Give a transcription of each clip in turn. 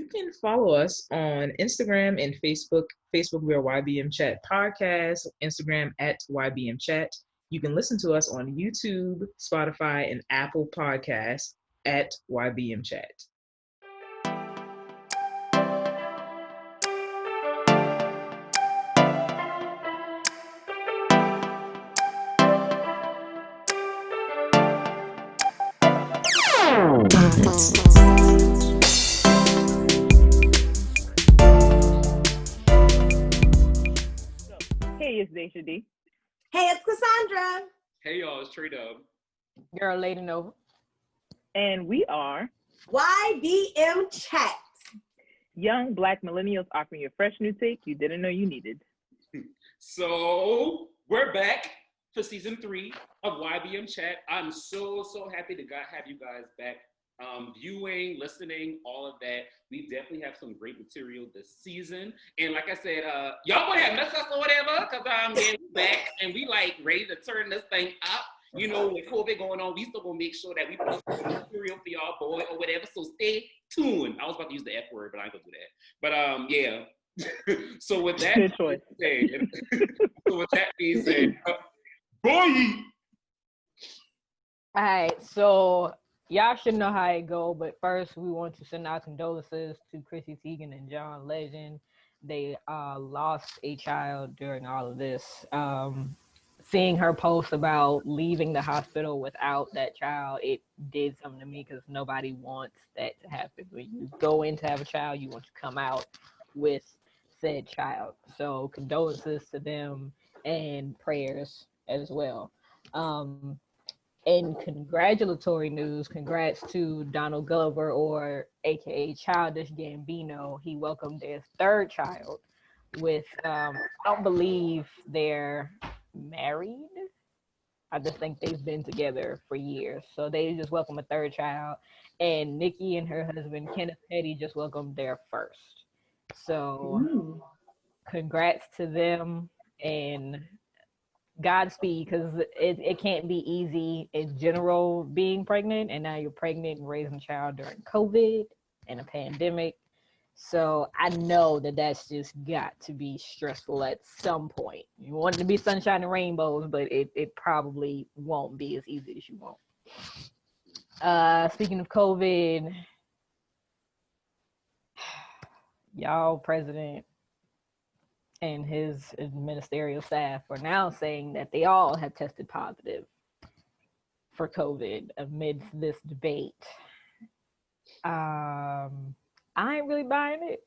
can follow us on Instagram and Facebook. Facebook, we are YBM Chat Podcast. Instagram at YBM Chat. You can listen to us on YouTube, Spotify, and Apple Podcasts at YBM Chat. Hey, it's Dashia D. Hey, it's Cassondra. Hey y'all, it's Tre'Dub. Girl, LadiiNova. And we are YBM Chat. young Black millennials offering you a fresh new take you didn't know you needed. So we're back for season 3 of YBM Chat. I'm so happy to have you guys back. Viewing, listening, all of that. We definitely have some great material this season. And like I said, y'all gonna have mess us or whatever, because we back and we like ready to turn this thing up. You know, with COVID going on, we still gonna make sure that we put material for y'all boy or whatever. So stay tuned. I was about to use the F word, but I ain't gonna do that. But yeah. So with that Good choice. being said, boy. All right, so y'all should know how it go, but first we want to send our condolences to Chrissy Teigen and John Legend. They lost a child during all of this. Seeing her post about leaving the hospital without that child, it did something to me because nobody wants that to happen. When you go in to have a child, you want to come out with said child. So condolences to them and prayers as well. In congratulatory news, congrats to Donald Glover, or aka Childish Gambino. He welcomed his 3rd child with, I don't believe they're married. I just think they've been together for years. So they just welcomed a 3rd child. And Nikki and her husband, Kenneth Petty, just welcomed their 1st. So congrats to them and Godspeed, because it can't be easy in general being pregnant, and now you're pregnant and raising a child during COVID and a pandemic. So I know that that's just got to be stressful at some point. You want it to be sunshine and rainbows, but it probably won't be as easy as you want. Speaking of COVID, y'all president and his ministerial staff are now saying that they all have tested positive for COVID amidst this debate. I ain't really buying it.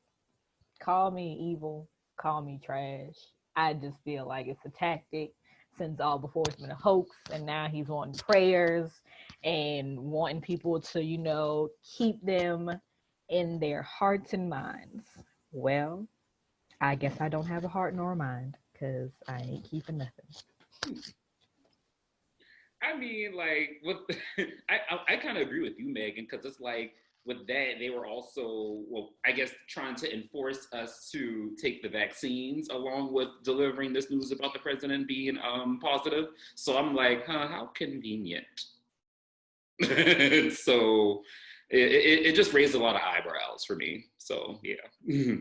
Call me evil, call me trash. I just feel like it's a tactic since all before it's been a hoax, and now he's wanting prayers and wanting people to, you know, keep them in their hearts and minds. Well, I guess I don't have a heart nor a mind, because I ain't keeping nothing. I mean, like, I kind of agree with you, Megan, because it's like, with that, they were also, well, I guess, trying to enforce us to take the vaccines along with delivering this news about the president being positive. So I'm like, how convenient. So it just raised a lot of eyebrows for me. So, yeah.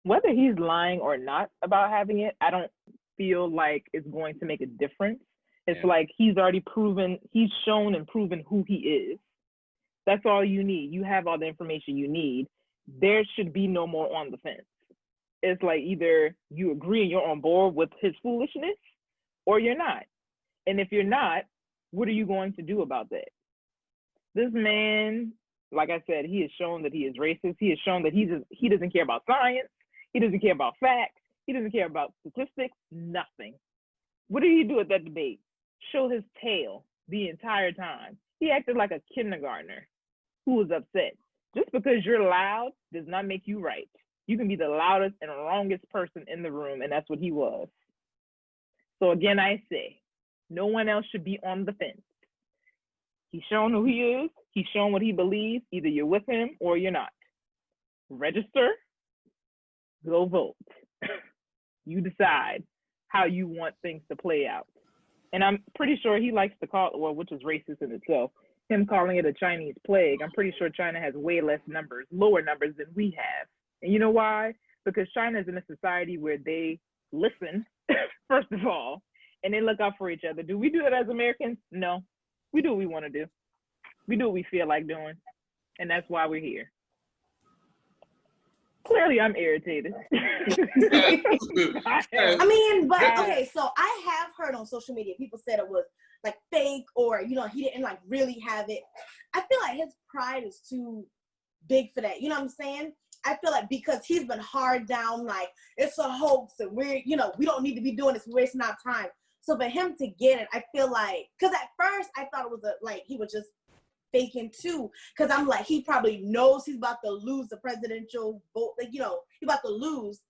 Whether he's lying or not about having it, I don't feel like it's going to make a difference. It's like he's already proven, he's shown and proven who he is. That's all you need. You have all the information you need. There should be no more on the fence. It's like either you agree and you're on board with his foolishness, or you're not. And if you're not, what are you going to do about that? This man, like I said, he has shown that he is racist. He has shown that he doesn't care about science. He doesn't care about facts. He doesn't care about statistics, nothing. What did he do at that debate? Show his tail the entire time. He acted like a kindergartner who was upset. Just because you're loud does not make you right. You can be the loudest and wrongest person in the room, and that's what he was. So again, I say, no one else should be on the fence. He's shown who he is. He's shown what he believes. Either you're with him or you're not. Register, go vote. You decide how you want things to play out. And I'm pretty sure he likes to call, well, which is racist in itself, him calling it a Chinese plague. I'm pretty sure China has way less numbers, lower numbers than we have. And you know why? Because China is in a society where they listen, first of all, and they look out for each other. Do we do that as Americans? No. We do what we want to do. We do what we feel like doing. And that's why we're here. Clearly, I'm irritated. I mean, but okay, so I have heard on social media, people said it was like fake or, you know, he didn't like really have it. I feel like his pride is too big for that. You know what I'm saying? I feel like because he's been hard down, like it's a hoax and we're, you know, we don't need to be doing this, we're wasting our time. So for him to get it, I feel like, because at first I thought it was like he was just faking too, because I'm like, he probably knows he's about to lose the presidential vote, like, you know, he's about to lose,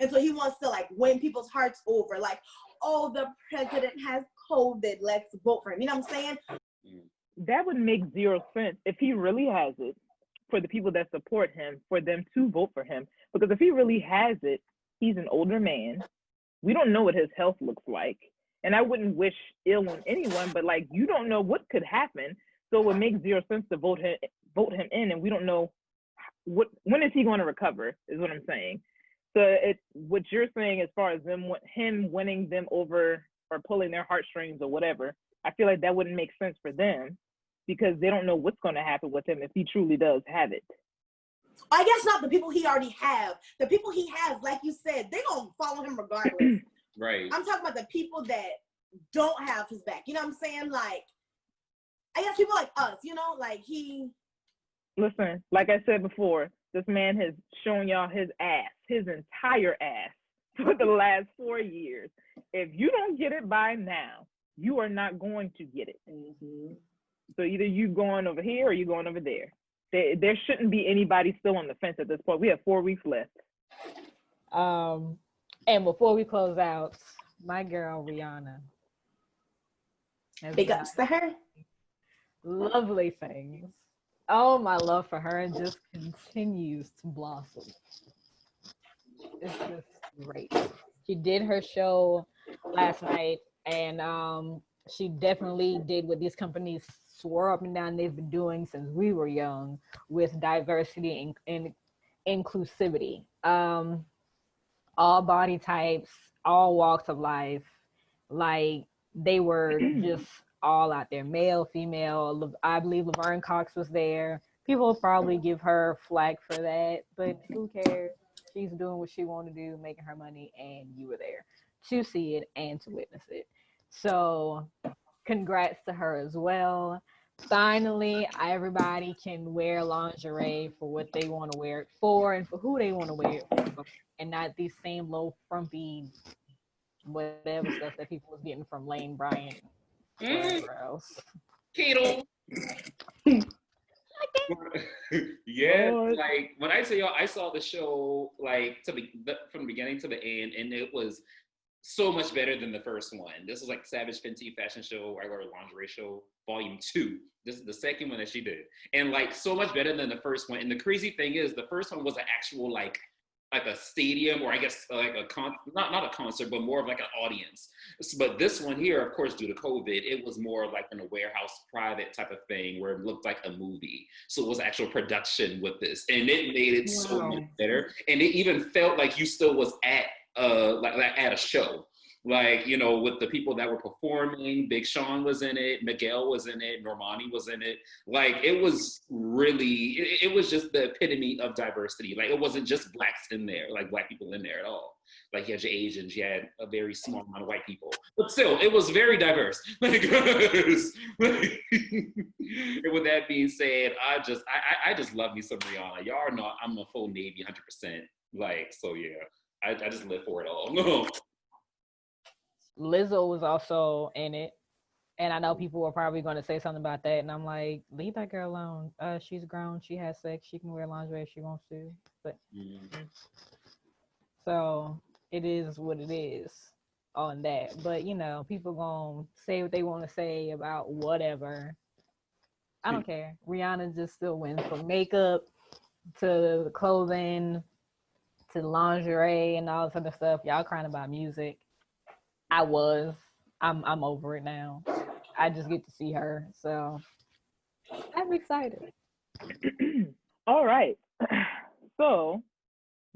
and so he wants to like win people's hearts over, like, oh, the president has COVID, let's vote for him. You know what I'm saying? That would make zero sense if he really has it, for the people that support him, for them to vote for him. Because if he really has it, he's an older man. We don't know what his health looks like, and I wouldn't wish ill on anyone, but like, you don't know what could happen. So it would make zero sense to vote him in, and we don't know when is he going to recover, is what I'm saying. So what you're saying as far as him winning them over or pulling their heartstrings or whatever, I feel like that wouldn't make sense for them because they don't know what's going to happen with him if he truly does have it. I guess not the people he already have. The people he has, like you said, they're going to follow him regardless. Right. I'm talking about the people that don't have his back. You know what I'm saying? Like, I guess people like us, you know, like he. Listen, like I said before, this man has shown y'all his ass, his entire ass for the last 4 years. If you don't get it by now, you are not going to get it. Mm-hmm. So either you going over here or you going over there. There shouldn't be anybody still on the fence at this point. We have 4 weeks left. And before we close out, my girl Rihanna. Big ups to her. Lovely things. Oh, my love for her just continues to blossom. It's just great. She did her show last night, and she definitely did what these companies swore up and down they've been doing since we were young with diversity and inclusivity. All body types, all walks of life. Like, they were just all out there, male, female. I believe Laverne Cox was there. People will probably give her flack for that, but who cares? She's doing what she wanted to do, making her money, and you were there to see it and to witness it. So congrats to her as well. Finally, everybody can wear lingerie for what they want to wear it for and for who they want to wear it for, and not these same low frumpy whatever stuff that people was getting from Lane Bryant. Whatever else. Keto. Yeah, like when I say y'all, I saw the show like from the beginning to the end, and it was so much better than the first one. This was like Savage Fenty Fashion Show, Regular Lingerie Show, Volume 2. This is the second one that she did, and like so much better than the first one. And the crazy thing is, the first one was an actual like a stadium, or I guess like not a concert, but more of like an audience. But this one here, of course, due to COVID, it was more like in a warehouse private type of thing where it looked like a movie. So it was actual production with this, and it made it so much better. And it even felt like you still was at like at a show. Like, you know, with the people that were performing, Big Sean was in it, Miguel was in it, Normani was in it. Like, it was really, it was just the epitome of diversity. Like, it wasn't just blacks in there, like black people in there at all. Like, you had your Asians, you had a very small amount of white people. But still, it was very diverse. Like, and with that being said, I just love me some Rihanna. Y'all know I'm a full Navy 100%. Like, so yeah, I just live for it all. Lizzo was also in it, and I know people were probably going to say something about that, and I'm like, leave that girl alone. She's grown, she has sex, she can wear lingerie if she wants to. But so it is what it is on that. But you know, people gonna say what they want to say about whatever. I don't care. Rihanna just still wins, from makeup to the clothing to lingerie and all this other stuff. Y'all crying about music. I'm over it now. I just get to see her. So I'm excited. All right. So,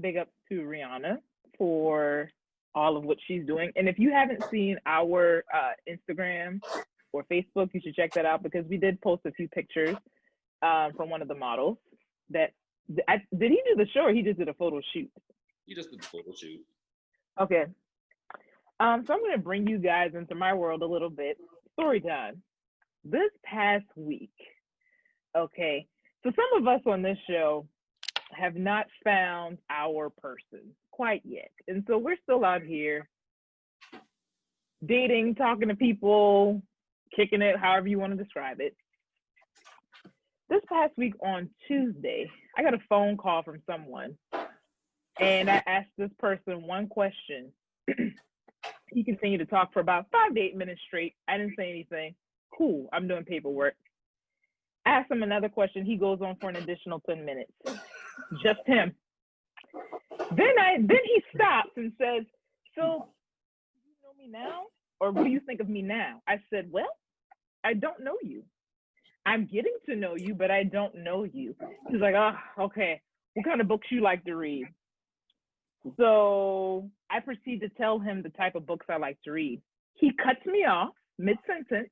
big up to Rihanna for all of what she's doing. And if you haven't seen our Instagram or Facebook, you should check that out because we did post a few pictures from one of the models. Did he do the show or he just did a photo shoot? He just did the photo shoot. Okay. So I'm going to bring you guys into my world a little bit. Story time. This past week, okay, so some of us on this show have not found our person quite yet. And so we're still out here dating, talking to people, kicking it, however you want to describe it. This past week on Tuesday, I got a phone call from someone and I asked this person one question. He continued to talk for about 5 to 8 minutes straight. I didn't say anything. Cool, I'm doing paperwork. Ask him another question. He goes on for an additional 10 minutes. Just him. Then he stops and says, so do you know me now? Or what do you think of me now? I said, well, I don't know you. I'm getting to know you, but I don't know you. He's like, oh, okay. What kind of books you like to read? So I proceed to tell him the type of books I like to read. He cuts me off mid-sentence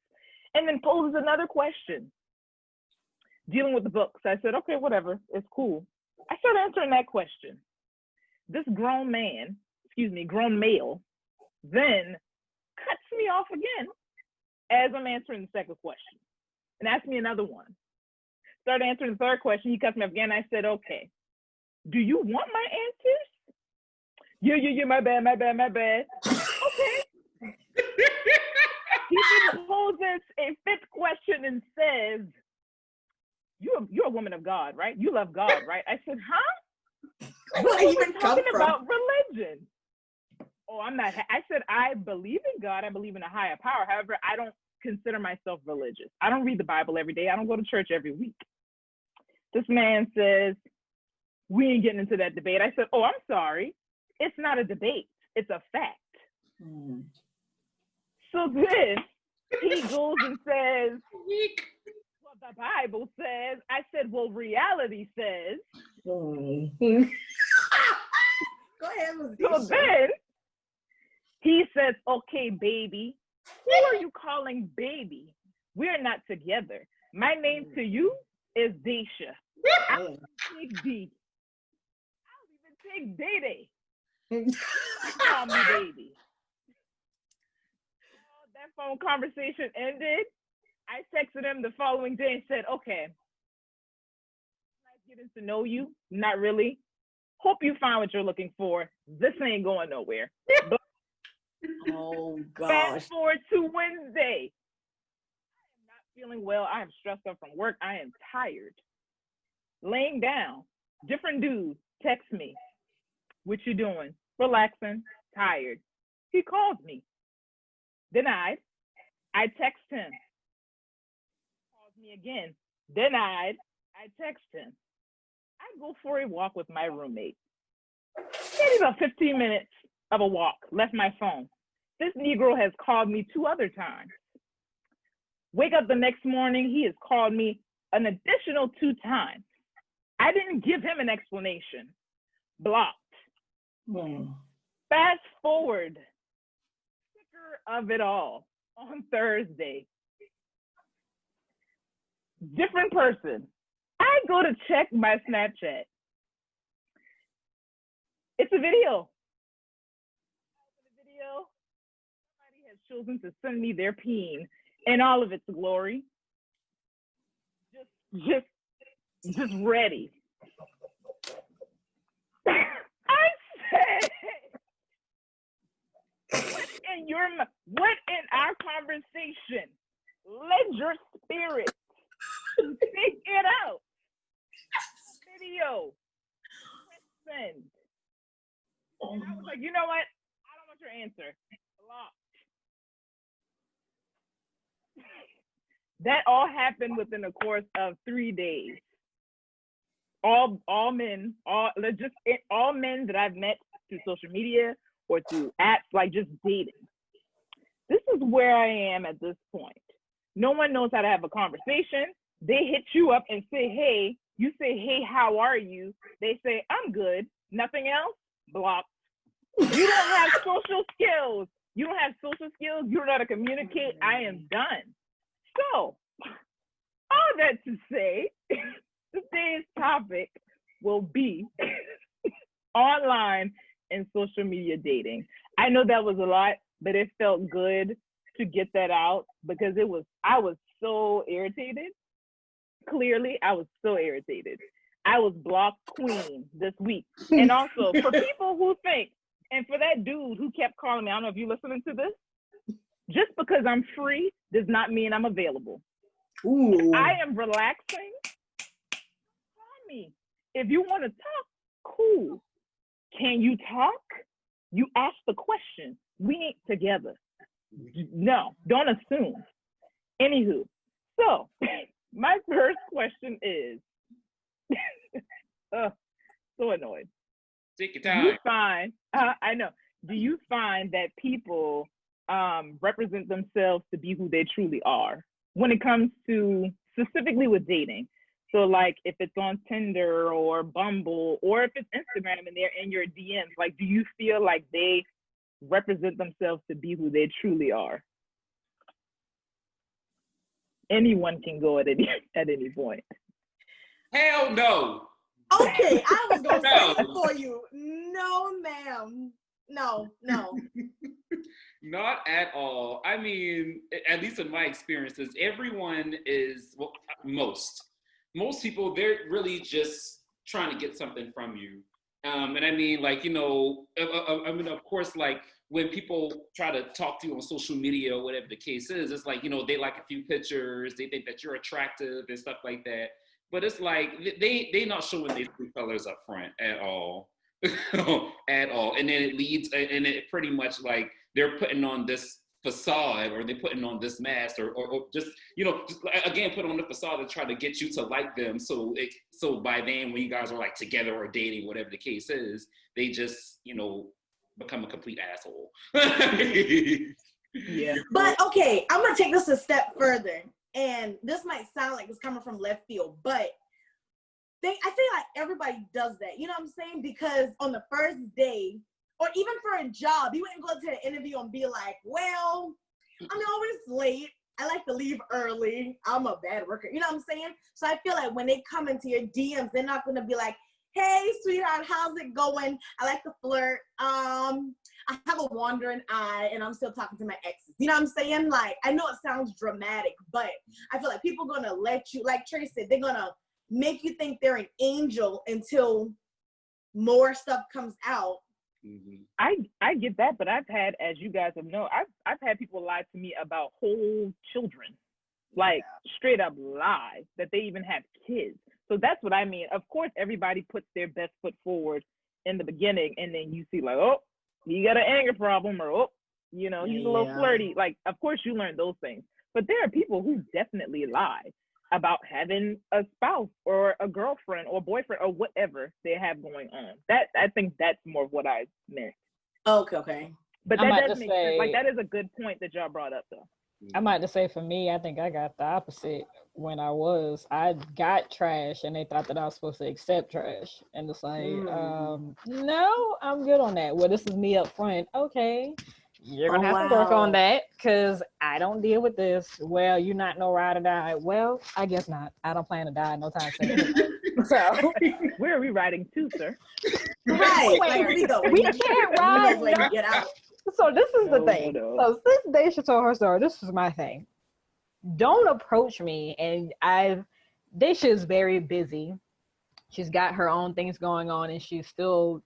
and then poses another question dealing with the books. I said, okay, whatever, it's cool. I started answering that question. This grown male, then cuts me off again as I'm answering the second question and asked me another one. Started answering the third question, he cuts me off again. I said, okay, do you want my answers? Yeah, my bad. Okay. He then poses a fifth question and says, you're a woman of God, right? You love God, right? I said, huh? Where you even come talking from? about religion. Oh, I'm not. I said, I believe in God. I believe in a higher power. However, I don't consider myself religious. I don't read the Bible every day. I don't go to church every week. This man says, we ain't getting into that debate. I said, oh, I'm sorry. It's not a debate. It's a fact. Mm. So then he goes and says, well, the Bible says. I said, well, reality says. Mm. Go ahead, So then he says, okay, baby. Who are you calling baby? We're not together. My name to you is Dashia. I'll take D. I'll even take Day. Call me baby. That phone conversation ended. I texted him the following day and said, okay, nice getting to know you. Not really. Hope you find what you're looking for. This ain't going nowhere. But oh, gosh. fast forward to Wednesday. I am not feeling well. I am stressed out from work. I am tired. Laying down. Different dude text me. What you doing? Relaxing. Tired. He called me. Denied. I text him. Calls me again. Denied. I text him. I go for a walk with my roommate. Maybe about 15 minutes of a walk. Left my phone. This Negro has called me 2 other times. Wake up the next morning, he has called me an additional 2 times. I didn't give him an explanation. Blocked. Fast forward. Sticker of it all on Thursday. Different person. I go to check my Snapchat. It's a video. Somebody has chosen to send me their peen in all of its glory. Just ready. I said, what in our conversation led your spirit to pick it out? Video. Send. And I was like, you know what? I don't want your answer. Blocked. That all happened within the course of 3 days. All men that I've met through social media or through apps, like just dating. This is where I am at this point. No one knows how to have a conversation. They hit you up and say, hey, you say, hey, how are you? They say, I'm good. Nothing else? Blocked. You don't have social skills. You don't have social skills. You don't know how to communicate. I am done. So, all that to say, today's topic will be online and social media dating. I know that was a lot, but it felt good to get that out because I was so irritated. Clearly, I was so irritated. I was blocked queen this week. And also, for people who think, and for that dude who kept calling me, I don't know if you're listening to this, just because I'm free does not mean I'm available. Ooh. If I am relaxing, call me. If you want to talk, cool. Can you talk? You ask the question. We ain't together. No, don't assume. Anywho, so my first question is, so annoyed. Take your Do time. you find, I know, do you find that people represent themselves to be who they truly are when it comes to, specifically with dating? So like if it's on Tinder or Bumble, or if it's Instagram and they're in your DMs, like, do you feel like they represent themselves to be who they truly are? Anyone can go at any point. Hell no. Okay, I was gonna say it for you. No, ma'am. No. Not at all. I mean, at least in my experiences, everyone is, well, most people, they're really just trying to get something from you. And I mean, like, you know, I mean, of course, like when people try to talk to you on social media or whatever the case is, it's like, you know, they like a few pictures, they think that you're attractive and stuff like that. But it's like, they not showing their true colors up front at all. At all. And then it leads, and it pretty much like they're putting on this facade, or they're putting on this mask, or just, you know, just, again, put on the facade to try to get you to like them. So by then, when you guys are like together or dating, whatever the case is, they just, you know, become a complete asshole. Yeah. But okay, I'm gonna take this a step further, and this might sound like it's coming from left field, but I feel like everybody does that. You know what I'm saying? Because on the first day, or even for a job, you wouldn't go to the interview and be like, well, I'm always late. I like to leave early. I'm a bad worker. You know what I'm saying? So I feel like when they come into your DMs, they're not going to be like, hey, sweetheart, how's it going? I like to flirt. I have a wandering eye, and I'm still talking to my exes. You know what I'm saying? Like, I know it sounds dramatic, but I feel like people are going to let you, like Trey said, they're going to make you think they're an angel until more stuff comes out. Mm-hmm. I get that, but I've had, as you guys have known, I've had people lie to me about whole children, like straight up lie that they even have kids. So that's what I mean. Of course, everybody puts their best foot forward in the beginning, and then you see like, oh, you got an anger problem, or oh, you know, he's a little flirty. Like, of course, you learn those things, but there are people who definitely lie about having a spouse or a girlfriend or boyfriend or whatever they have going on. That, I think that's more of what I meant. Okay. But that does make sense. Like, that is a good point that y'all brought up, though. I might just say for me, I think I got the opposite when I got trash and they thought that I was supposed to accept trash. And it's like, no, I'm good on that. Well, this is me up front. Okay. You're going to have to work on that because I don't deal with this. Well, you're not no ride or die. Well, I guess not. I don't plan to die no time soon. So, where are we riding to, sir? Right. Like, we can't ride. Let me get out. So this is the thing. No. So since Dashia told her story, this is my thing. Don't approach me. And Dashia is very busy. She's got her own things going on, and she's still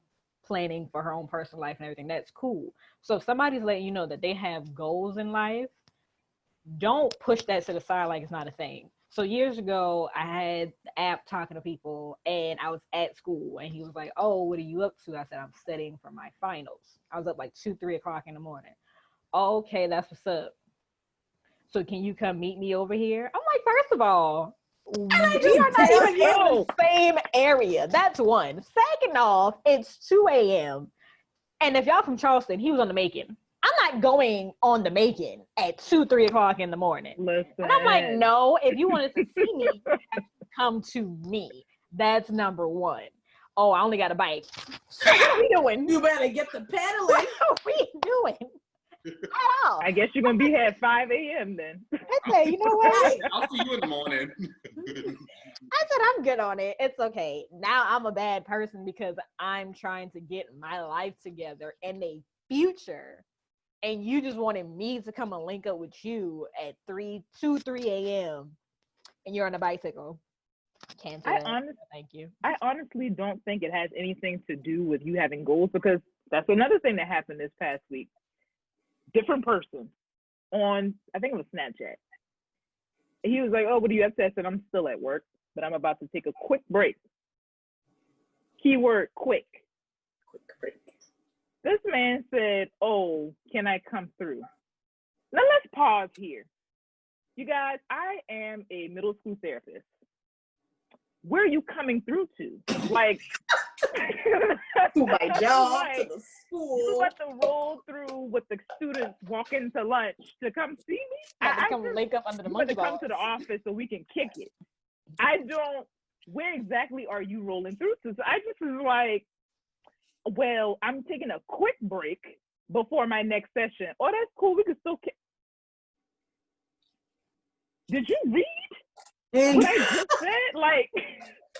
planning for her own personal life and everything. That's cool. So if somebody's letting you know that they have goals in life, don't push that to the side like it's not a thing. So years ago, I had the app talking to people, and I was at school, and he was like, oh, what are you up to? I said, I'm studying for my finals. I was up like 2-3 o'clock in the morning. Okay, that's what's up. So can you come meet me over here? I'm like, first of all, we are not even in the same area. That's one. Second off, it's 2 a.m. And if y'all from Charleston, he was on the Macon. I'm not not going on the Macon at 2-3 o'clock in the morning. Listen. And I'm like, no, if you wanted to see me, you have to come to me. That's number one. Oh, I only got a bike. So what are we doing? You better get the pedaling. What are we doing? At all. I guess you're gonna be here at 5 a.m. then. I said, you know what? I'll see you in the morning. I said, I'm good on it. It's okay. Now I'm a bad person because I'm trying to get my life together and a future. And you just wanted me to come and link up with you at 3 a.m. and you're on a bicycle. Cancel that. Thank you. I honestly don't think it has anything to do with you having goals, because that's another thing that happened this past week. Different person on, I think it was Snapchat. He was like, oh, what do you have to? I said, I'm still at work, but I'm about to take a quick break. Keyword quick. Quick break. This man said, oh, can I come through? Now let's pause here. You guys, I am a middle school therapist. Where are you coming through to? Like, to my job, to the school. You have to roll through with the students walking to lunch to come see me? I come link up under the monkey ball. Come to the office so we can kick it. Where exactly are you rolling through to? So I just was like, well, I'm taking a quick break before my next session. Oh, that's cool. We can still kick. Did you read what I just said? Like,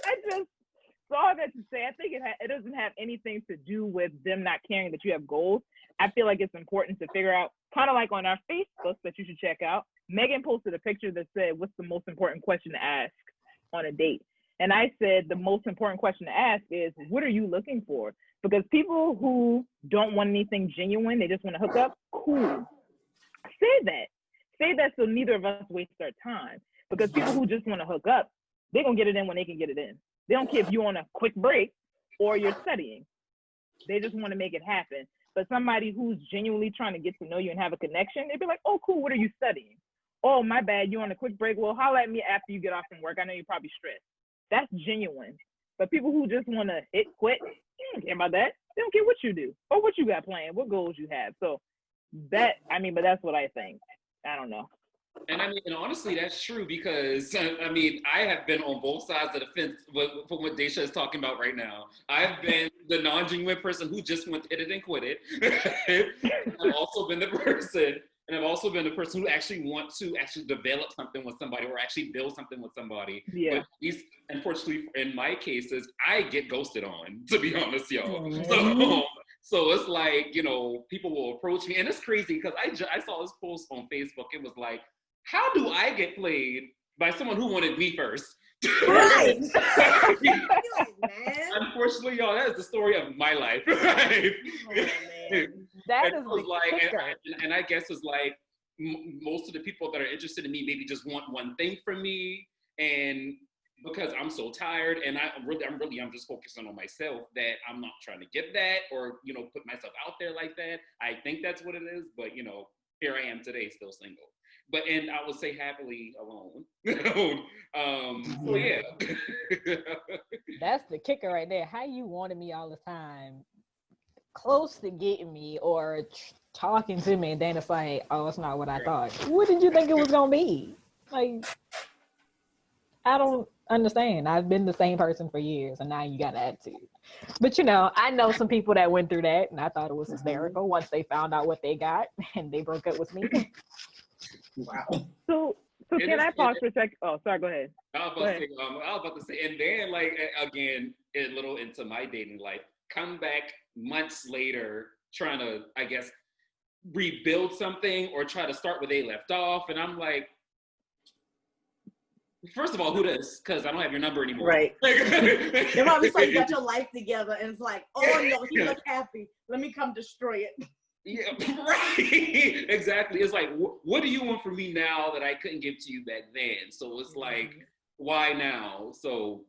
I just saw that to say, I think it doesn't have anything to do with them not caring that you have goals. I feel like it's important to figure out, kind of like on our Facebook that you should check out, Megan posted a picture that said, what's the most important question to ask on a date? And I said, the most important question to ask is, what are you looking for? Because people who don't want anything genuine, they just want to hook up, cool. Say that so neither of us waste our time. Because people who just want to hook up, they're going to get it in when they can get it in. They don't care if you're on a quick break or you're studying. They just want to make it happen. But somebody who's genuinely trying to get to know you and have a connection, they'd be like, oh, cool, what are you studying? Oh, my bad, you're on a quick break. Well, holler at me after you get off from work. I know you're probably stressed. That's genuine. But people who just want to hit quit, they don't care about that. They don't care what you do or what you got planned, what goals you have. So but that's what I think. I don't know. And honestly, that's true, because I have been on both sides of the fence from what Dashia is talking about right now. I've been the non-genuine person who just went hit it and quit it. I've also been the person who actually wants to actually develop something with somebody or actually build something with somebody. Yeah. But unfortunately, in my cases, I get ghosted on, to be honest, y'all. Mm-hmm. So it's like, people will approach me, and it's crazy because I saw this post on Facebook. It was like, how do I get played by someone who wanted me first? Right. Unfortunately, y'all, that is the story of my life. Right? Oh, that is and I guess it's like most of the people that are interested in me maybe just want one thing from me, and because I'm so tired and I'm just focusing on myself, that I'm not trying to get that or put myself out there like that. I think that's what it is, but here I am today, still single. And I would say happily alone. So yeah. That's the kicker right there. How you wanted me all the time, close to getting me or talking to me, and then it's like, oh, it's not what I thought. What did you think it was gonna be? Like, I don't understand. I've been the same person for years, and now you got an attitude. But I know some people that went through that, and I thought it was hysterical once they found out what they got and they broke up with me. Wow. So can I pause for a second? Oh, sorry, go ahead. I was about to say, and then again, a little into my dating life, come back months later trying to, I guess, rebuild something or try to start where they left off. And I'm like, first of all, who this? Because I don't have your number anymore. Right. They're probably like, you got your life together, and it's like, oh no, he look happy. Let me come destroy it. Yeah, right. Exactly. It's like, what do you want from me now that I couldn't give to you back then? So it's like, why now? So,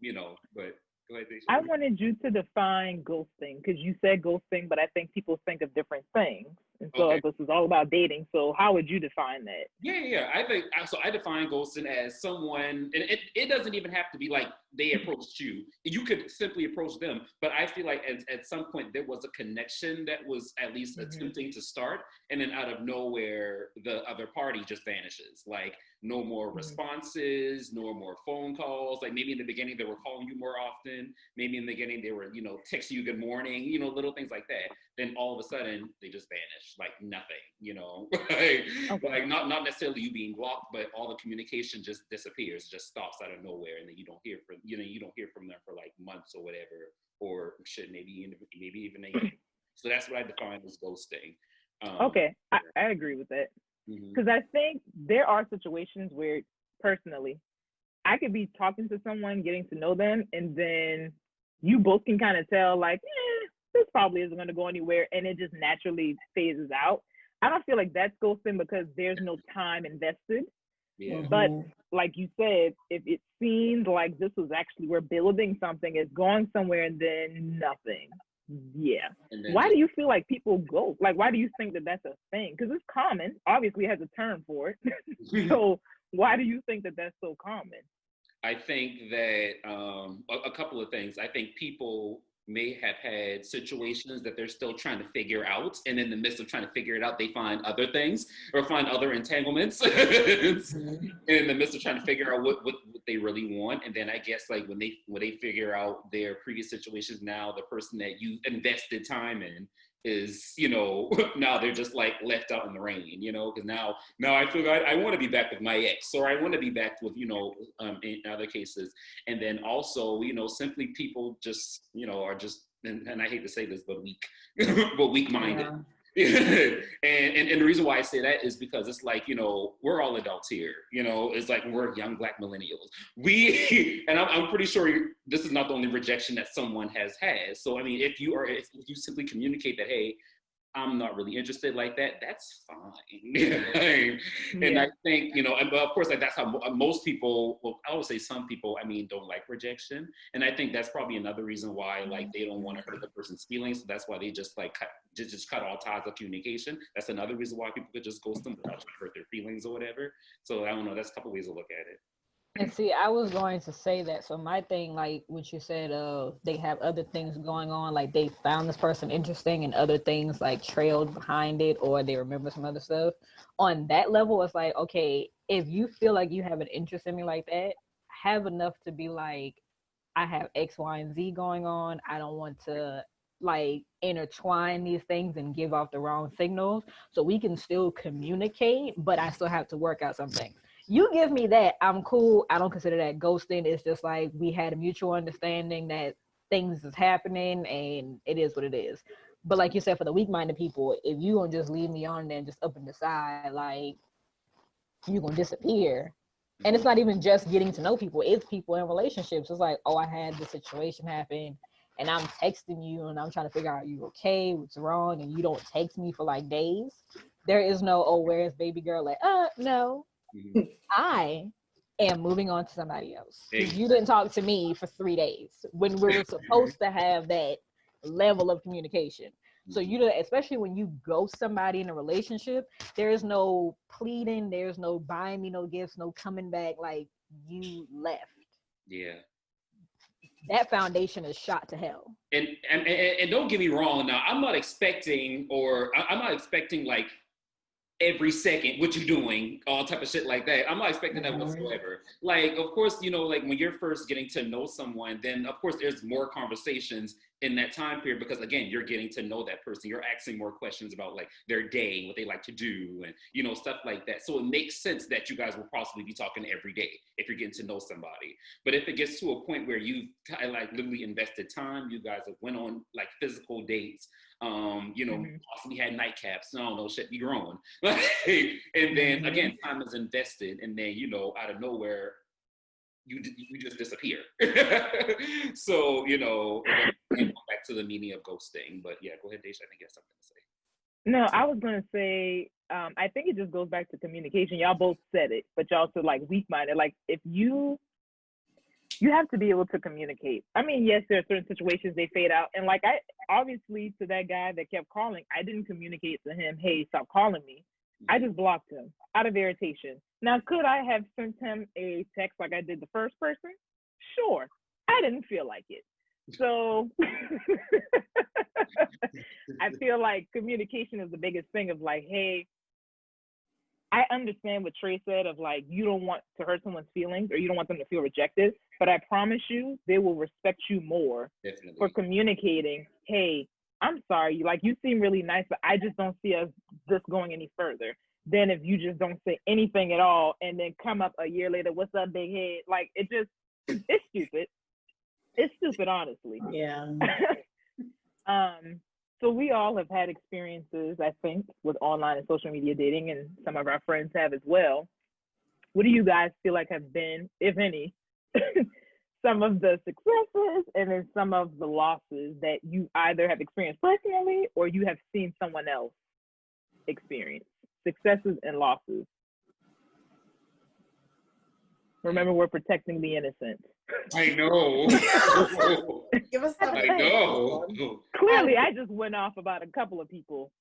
but go ahead, Dashia. I wanted you to define ghosting, because you said ghosting, but I think people think of different things. And so this is all about dating. So how would you define that? Yeah. I think so. I define ghosting as someone, and it doesn't even have to be like they approached you. You could simply approach them. But I feel like at some point there was a connection that was at least attempting to start, and then out of nowhere the other party just vanishes. Like no more responses, no more phone calls. Like maybe in the beginning they were calling you more often. Maybe in the beginning they were, texting you good morning, little things like that. Then all of a sudden they just vanish, like nothing, like not necessarily you being blocked, but all the communication just disappears, just stops out of nowhere, and then you don't hear from them for like months or whatever, or shit, maybe even a year. So that's what I define as ghosting. I agree with that. Because I think there are situations where, personally, I could be talking to someone, getting to know them, and then you both can kind of tell, like, this probably isn't going to go anywhere, and it just naturally phases out. I don't feel like that's ghosting because there's no time invested. Yeah. But like you said, if it seems like this was actually, we're building something, it's going somewhere, and then nothing. Yeah. Why do you feel like people ghost? Like, why do you think that that's a thing? Because it's common. Obviously, it has a term for it. So why do you think that that's so common? I think that a couple of things. I think people may have had situations that they're still trying to figure out, and in the midst of trying to figure it out, they find other things or find other entanglements in the midst of trying to figure out what they really want. And then I guess like when they figure out their previous situations, now the person that you invested time in is, now they're just like left out in the rain, because now I feel like I want to be back with my ex, or I want to be back with, in other cases. And then also, simply people just, are just, and I hate to say this, but weak, but weak-minded. Yeah. and the reason why I say that is because it's like, we're all adults here, it's like we're young Black millennials. And I'm pretty sure this is not the only rejection that someone has had. So, I mean, if you simply communicate that, hey, I'm not really interested like that, that's fine. And I think, but of course, like that's how most people, well, I would say some people, don't like rejection. And I think that's probably another reason why, like, they don't want to hurt the person's feelings. So that's why they just like cut all ties of communication. That's another reason why people could just ghost them without trying to hurt their feelings or whatever. So I don't know, that's a couple ways to look at it. And see, I was going to say that. So my thing, like what you said, they have other things going on, like they found this person interesting and other things like trailed behind it, or they remember some other stuff. On that level, it's like, okay, if you feel like you have an interest in me like that, have enough to be like, I have X, Y, and Z going on. I don't want to like intertwine these things and give off the wrong signals. So we can still communicate, but I still have to work out some things. You give me that, I'm cool. I don't consider that ghosting. It's just like we had a mutual understanding that things is happening and it is what it is. But like you said, for the weak-minded people, if you gonna just leave me on there and just up and decide, like, you're gonna disappear. And it's not even just getting to know people, it's people in relationships. It's like, oh, I had this situation happen and I'm texting you and I'm trying to figure out, you okay, what's wrong, and you don't text me for like days. There is no, oh, where's baby girl? Like, no. I am moving on to somebody else. You didn't talk to me for 3 days when we were supposed to have that level of communication. So especially when you ghost somebody in a relationship, there is no pleading, there's no buying me no gifts, no coming back, like like left. Yeah. That foundation is shot to hell. And don't get me wrong. Now, I'm not expecting like every second what you doing, all type of shit like that. I'm not expecting that whatsoever. Like, of course, like when you're first getting to know someone, then of course there's more conversations in that time period, because again, you're getting to know that person. You're asking more questions about like their day, what they like to do, and stuff like that. So it makes sense that you guys will possibly be talking every day if you're getting to know somebody. But if it gets to a point where you've like literally invested time, you guys have went on like physical dates, possibly had nightcaps, no shit, you're grown. And then again, time is invested, and then out of nowhere you just disappear. So back to the meaning of ghosting. But yeah, go ahead, Daisha, I think you have something to say. No, I was gonna say, I think it just goes back to communication. Y'all both said it, but y'all also like weak-minded. Like if you You have to be able to communicate. I mean, yes, there are certain situations they fade out. And like obviously to that guy that kept calling, I didn't communicate to him, hey, stop calling me. I just blocked him out of irritation. Now, could I have sent him a text like I did the first person? Sure. I didn't feel like it. So I feel like communication is the biggest thing of like, hey, I understand what Trey said of like, you don't want to hurt someone's feelings or you don't want them to feel rejected, but I promise you, they will respect you more for communicating, hey, I'm sorry, like you seem really nice, but I just don't see us this going any further. Then if you just don't say anything at all and then come up a year later, what's up, big head? Like it's stupid. It's stupid, honestly. Yeah. So we all have had experiences, I think, with online and social media dating, and some of our friends have as well. What do you guys feel like have been, if any, some of the successes and then some of the losses that you either have experienced personally or you have seen someone else experience? Successes and losses. Remember, we're protecting the innocent. I know. Give us something. I know. Clearly, I just went off about a couple of people,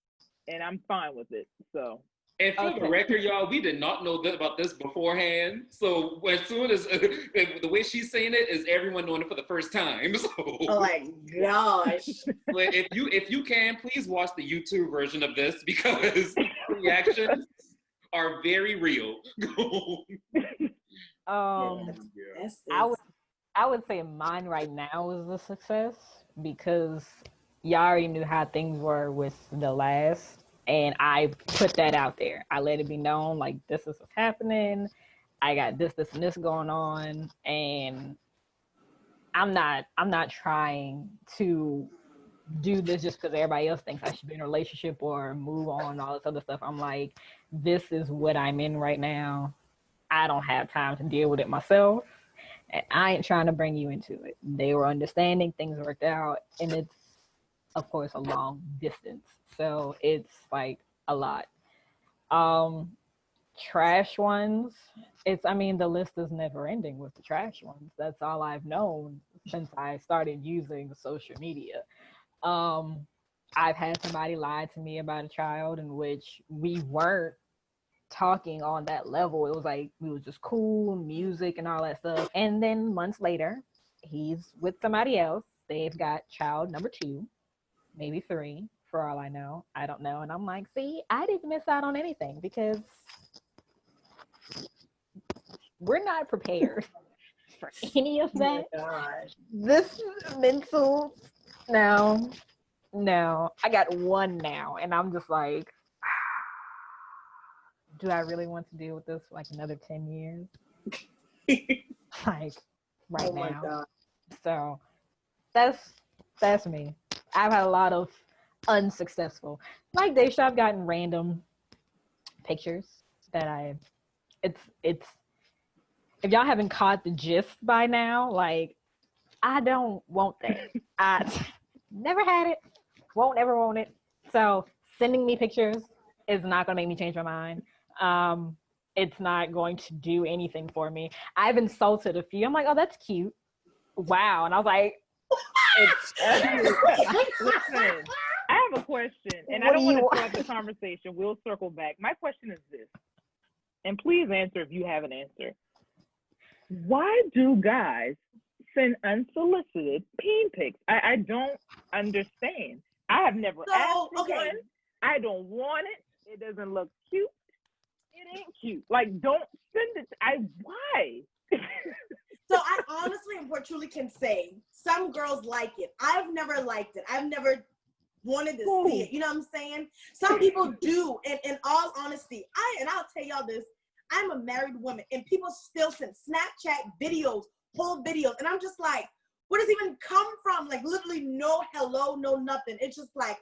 and I'm fine with it. So. And for the record, y'all, we did not know about this beforehand. So as soon as the way she's saying it is everyone knowing it for the first time. So. Oh my gosh! But if you can, please watch the YouTube version of this because the reactions are very real. I would say mine right now is a success because y'all already knew how things were with the last, and I put that out there. I let it be known, like, this is what's happening. I got this, and this going on, and I'm not trying to do this just because everybody else thinks I should be in a relationship or move on, all this other stuff. I'm like, this is what I'm in right now. I don't have time to deal with it myself, and I ain't trying to bring you into it. They were understanding, things worked out, and it's, of course, a long distance. So it's like a lot. Trash ones, the list is never ending with the trash ones. That's all I've known since I started using social media. I've had somebody lie to me about a child in which we weren't talking on that level. It was like we was just cool, music and all that stuff. And then months later, he's with somebody else. They've got child number 2, maybe 3, for all I know. I don't know. And I'm like, see, I didn't miss out on anything because we're not prepared for any of that. Oh my gosh. This mental, no. I got 1 now, and I'm just like, do I really want to deal with this for like another 10 years? Like right now. God. So that's me. I've had a lot of unsuccessful. Like Dashia, I've gotten random pictures that it's if y'all haven't caught the gist by now, like I don't want that. I never had it, won't ever want it. So sending me pictures is not gonna make me change my mind. It's not going to do anything for me. I've insulted a few. I'm like, oh, that's cute. Wow. And I was like, listen, I have a question, and I don't want to start the conversation. We'll circle back. My question is this, and please answer if you have an answer. Why do guys send unsolicited peen pics? I don't understand. I have never asked for one. I don't want it. It doesn't look cute. It ain't cute. Like, don't send it. Why? So I honestly and truly can say some girls like it. I've never liked it. I've never wanted to see it. You know what I'm saying? Some people do. And in all honesty, I'll tell y'all this. I'm a married woman, and people still send Snapchat videos, whole videos, and I'm just like, where does it even come from? Like, literally no hello, no nothing. It's just like,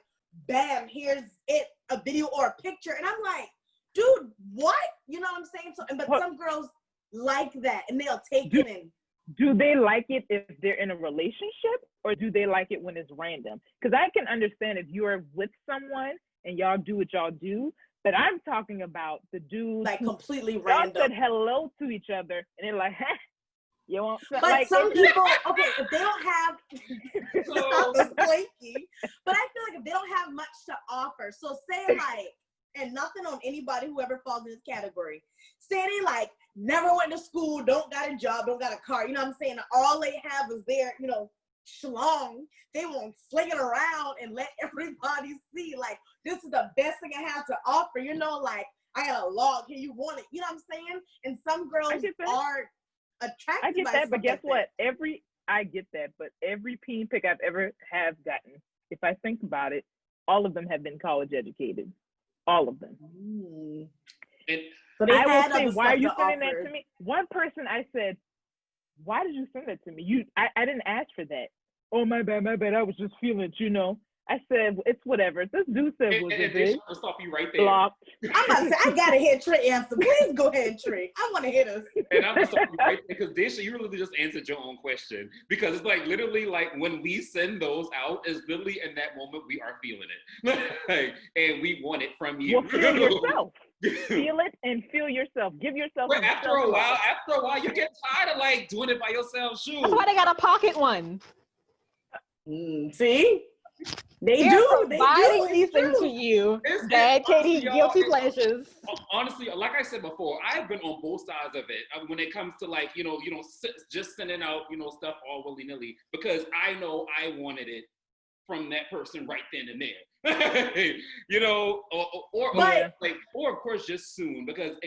bam, here's it, a video or a picture, and I'm like, dude, what? You know what I'm saying? So, but some girls like that, and they'll take it in. Do they like it if they're in a relationship, or do they like it when it's random? Because I can understand if you're with someone and y'all do what y'all do, but I'm talking about the dudes like completely y'all random. said hello to each other, and they're like, huh, You want But like some people, okay, if they don't have, flaky, but I feel like if they don't have much to offer, so say like, and nothing on anybody who ever falls in this category, say they like never went to school, don't got a job, don't got a car, you know what I'm saying? All they have is their, you know, schlong. They won't sling it around and let everybody see, like, this is the best thing I have to offer, you know, like, I got a log here, you want it, you know what I'm saying? And some girls are attracted I get by that, but guess like what? I get that, but every peen pick I've ever have gotten, if I think about it, all of them have been college educated. All of them. And so they I had will say, why are you sending offer. that to me? One person I said, why did you send that to me? I didn't ask for that. Oh, my bad. I was just feeling it, you know. I said, it's whatever. This dude said was it is. I'll stop you right there. Blocked. I'm about to say, I gotta hear Trey answer. Please go ahead, Trey. I want to hear this. And I'm gonna stop you right there because Dashia, you really just answered your own question, because it's like literally like when we send those out, it's literally in that moment we are feeling it, like, and we want it from you. Well, feel yourself. Feel it and feel yourself. Give yourself. But after a while, you get tired of like doing it by yourself. Shoot. That's why they got a pocket one. See. They providing these things to you. Bad Katie, guilty pleasures. Honestly, like I said before, I've been on both sides of it when it comes to like, just sending out, stuff all willy-nilly, because I know I wanted it from that person right then and there. or of course just soon, because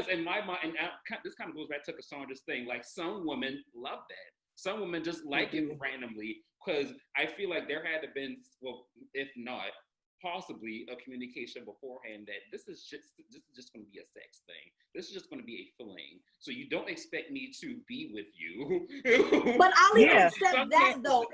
in my mind, and this kind of goes back to Cassandra's thing, like some women love that. Some women just like it randomly, because I feel like there had to been, well, if not, possibly a communication beforehand that this is just going to be a sex thing. This is just going to be a fling. So you don't expect me to be with you. But I'll even accept that though.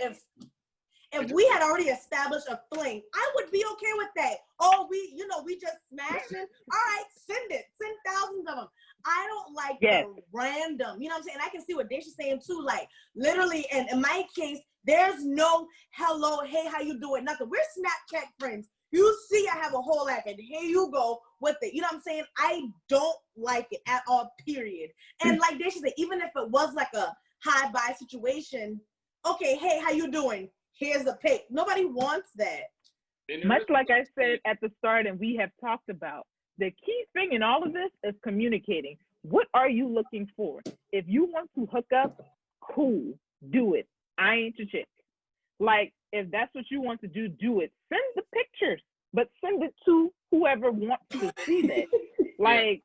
If we had already established a fling, I would be okay with that. Oh, we just smashing. All right, send it. Send thousands of them. I don't like the random, you know what I'm saying? And I can see what Dashia's saying too. Like literally, and in my case, there's no hello, hey, how you doing? Nothing. We're Snapchat friends. You see, I have a whole life, and here you go with it. You know what I'm saying? I don't like it at all, period. And like Dashia said, even if it was like a hi-bye situation, okay, hey, how you doing? Here's a pic. Nobody wants that. Much like I said at the start, and we have talked about, the key thing in all of this is communicating. What are you looking for? If you want to hook up, cool, do it. I ain't your chick. Like, if that's what you want to do, do it. Send the pictures, but send it to whoever wants to see that. Like,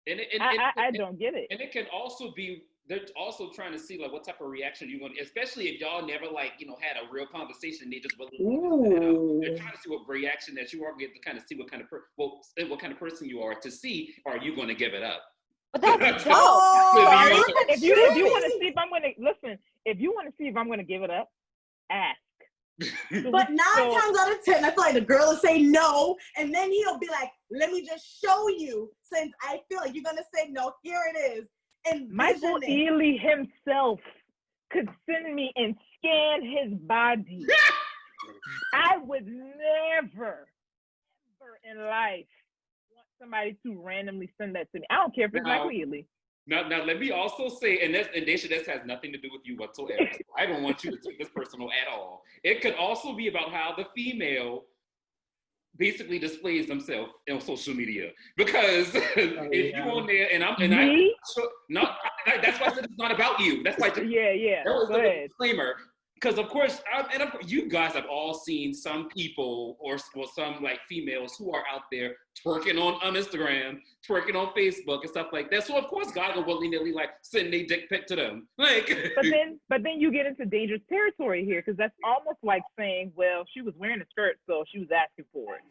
I don't get it. And it can also be, they're also trying to see like what type of reaction you want, especially if y'all never like, had a real conversation. They just they're trying to see what reaction that you are going to kind of see what kind of person you are to see, are you going to give it up? But that's dope. If you want to see if I'm going to listen, if you want to see if I'm going to give it up, ask. But 9 times out of 10, I feel like the girl will say no, and then he'll be like, "Let me just show you, since I feel like you're gonna say no. Here it is." And Michael Ealy himself could send me and scan his body. I would never, ever in life want somebody to randomly send that to me. I don't care if it's Michael Ealy. Now, let me also say, and Dashia, this has nothing to do with you whatsoever. I don't want you to take this personal at all. It could also be about how the female basically displays themselves on social media, because if you on there and that's why I said it's not about you. That's why that was the disclaimer. Because of course, you guys have all seen some people or some like females who are out there twerking on Instagram, twerking on Facebook and stuff like that. So of course, God will willy-nilly like send a dick pic to them. Like, but then you get into dangerous territory here, because that's almost like saying, well, she was wearing a skirt, so she was asking for it.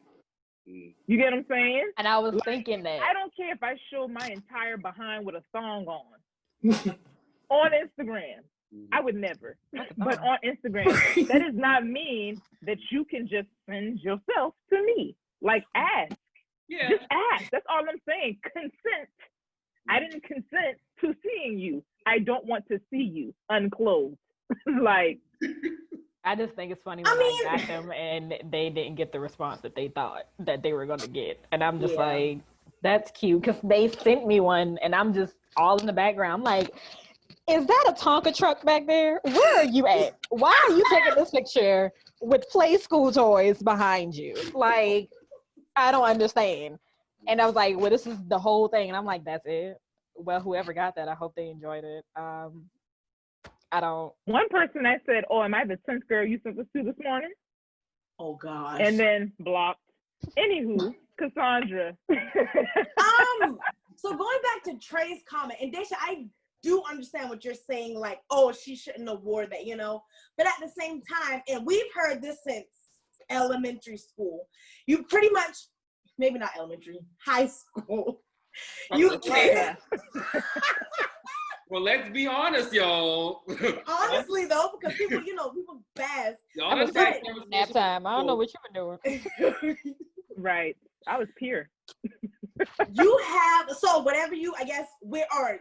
You get what I'm saying? And I was thinking that. I don't care if I show my entire behind with a thong on Instagram. I would never. But on Instagram, that does not mean that you can just send yourself to me. Like, ask. Yeah. Just ask. That's all I'm saying. Consent. I didn't consent to seeing you. I don't want to see you unclothed. Like, I just think it's funny when I got them and they didn't get the response that they thought that they were going to get. And I'm just like, that's cute, because they sent me one and I'm just all in the background. I'm like, is that a Tonka truck back there? Where are you at? Why are you taking this picture with play school toys behind you? Like, I don't understand. And I was like, well, this is the whole thing. And I'm like, that's it. Well, whoever got that, I hope they enjoyed it. I don't. One person I said, oh, am I the 10th girl you sent this to this morning? Oh, gosh. And then blocked. Anywho, Cassondra. So going back to Trey's comment, and Dashia, I do understand what you're saying, like, oh, she shouldn't have wore that, you know? But at the same time, and we've heard this since elementary school, you pretty much, maybe not elementary, high school, you can't. Well, let's be honest, y'all. Honestly, though, because people, you know, people bad. Y'all nap time. I don't know what you were doing. Right. I was pure. You have, so whatever you, I guess, or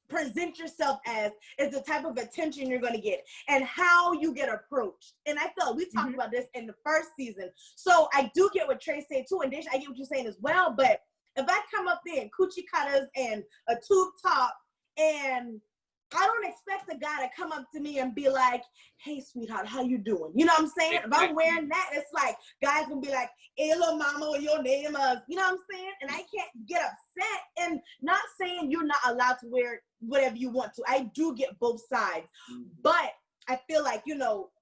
present yourself as is the type of attention you're going to get and how you get approached. And I felt we talked about this in the first season. So I do get what Trey said too, and Dashia, I get what you're saying as well. But if I come up there in coochie cutters and a tube top, and I don't expect a guy to come up to me and be like, hey, sweetheart, how you doing? You know what I'm saying? If I'm wearing that, it's like, guys gonna be like, hey, little mama, or your name is, you know what I'm saying? And I can't get upset, and not saying you're not allowed to wear whatever you want to. I do get both sides. But I feel like, you know,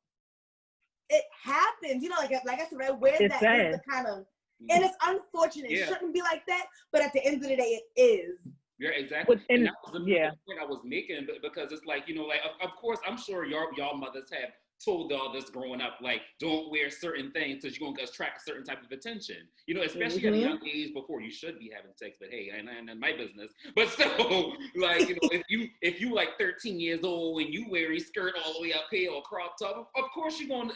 it happens. You know, like I said, I wear that is the kind of, and it's unfortunate. It shouldn't be like that, but at the end of the day, it is. Yeah, exactly. And that was the point I was making, because it's like, you know, like, of course, I'm sure y'all mothers have told y'all this growing up, like, don't wear certain things because you're going to attract a certain type of attention. You know, especially at a young age before you should be having sex, but hey, and my business. But still, like, you know, if you like 13 years old and you wearing skirt all the way up here or crop top, of course you're gonna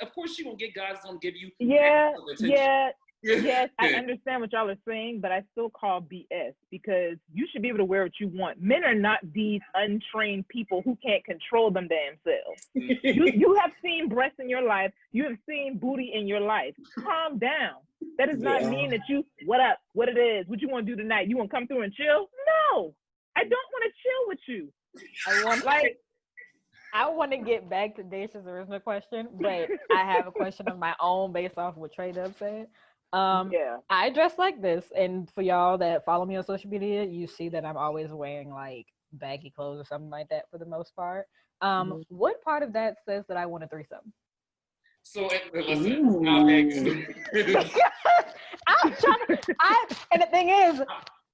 get guys gonna give you attention. Yes, I understand what y'all are saying, but I still call BS, because you should be able to wear what you want. Men are not these untrained people who can't control them themselves. You have seen breasts in your life. You have seen booty in your life. Calm down. That does not mean that what it is, what you want to do tonight. You want to come through and chill? No, I don't want to chill with you. I want to get back to Dashia's original question, but I have a question of my own based off what Tre'Dub said. I dress like this, and for y'all that follow me on social media, you see that I'm always wearing like baggy clothes or something like that for the most part. What part of that says that I want a threesome? So listen, and the thing is,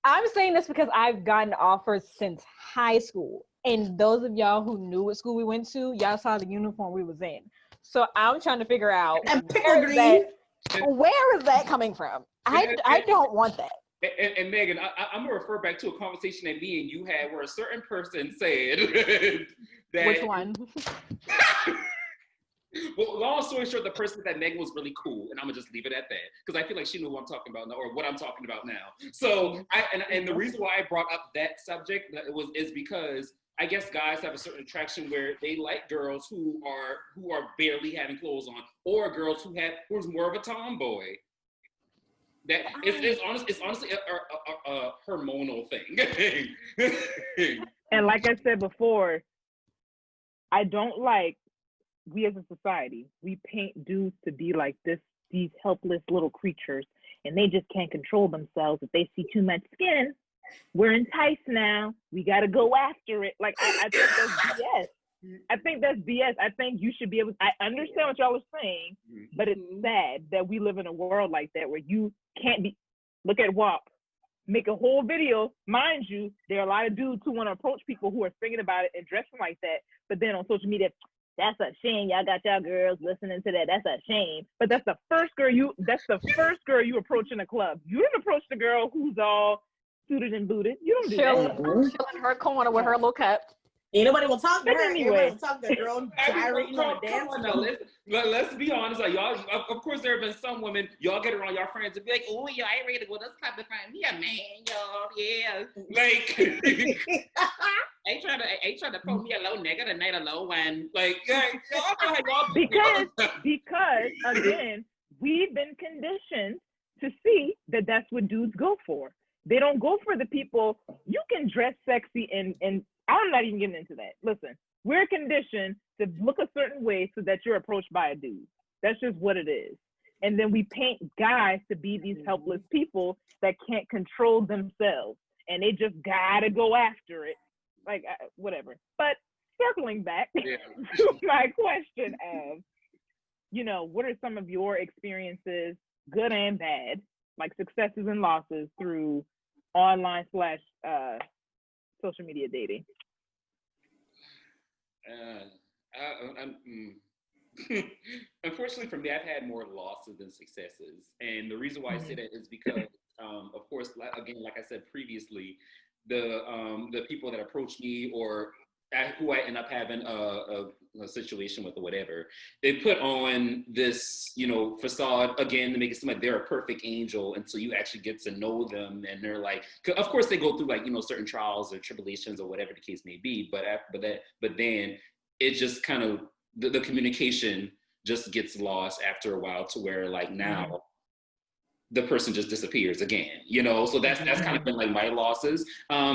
I'm saying this because I've gotten offers since high school, and those of y'all who knew what school we went to, y'all saw the uniform we was in. So I'm trying to figure out where is that coming from? I don't want that. And Megan, I'm gonna refer back to a conversation that me and you had where a certain person said that. Which one? Well, long story short, the person that Megan was really cool, and I'm gonna just leave it at that because I feel like she knew who I'm talking about now, or what I'm talking about now. So, and the reason why I brought up that subject is because I guess guys have a certain attraction where they like girls who are barely having clothes on, or girls who's more of a tomboy. That it's honestly a hormonal thing. And like I said before, I don't like, we as a society, we paint dudes to be like these helpless little creatures, and they just can't control themselves. If they see too much skin, we're enticed now. We got to go after it. Like, I think that's BS. I think that's BS. I think you should be able, I understand what y'all are saying, but it's sad that we live in a world like that where you can't be, look at WAP, make a whole video. Mind you, there are a lot of dudes who want to approach people who are thinking about it and dressing like that, but then on social media, that's a shame. Y'all got y'all girls listening to that. That's a shame. But that's the first girl you approach in a club. You didn't approach the girl who's all suited and booted. You don't do that. Chilling in her corner with her little cup. Ain't nobody will talk to her. Anyway. Everybody will talk to the girl gyrating on the dance floor. Let's be honest. Like, y'all, of course, there have been some women, y'all get around y'all friends and be like, oh, yo, I ain't ready to go to this club to find me a man, y'all. Yeah. Like, ain't trying to pull me a low nigga tonight, a low one. Like, because, again, we've been conditioned to see that that's what dudes go for. They don't go for the people. You can dress sexy and I'm not even getting into that. Listen, we're conditioned to look a certain way so that you're approached by a dude. That's just what it is. And then we paint guys to be these helpless people that can't control themselves, and they just gotta go after it, like whatever. But circling back to my question of, you know, what are some of your experiences, good and bad, like successes and losses through online / social media dating? Unfortunately for me, I've had more losses than successes. And the reason why I say that is because, of course, again, like I said previously, the people that approach me or who I end up having a situation with or whatever, they put on this, you know, facade again to make it seem like they're a perfect angel until you actually get to know them. And they're like, of course they go through like, you know, certain trials or tribulations or whatever the case may be. But then it just kind of, the communication just gets lost after a while to where like now the person just disappears again, you know? So that's kind of been like my losses.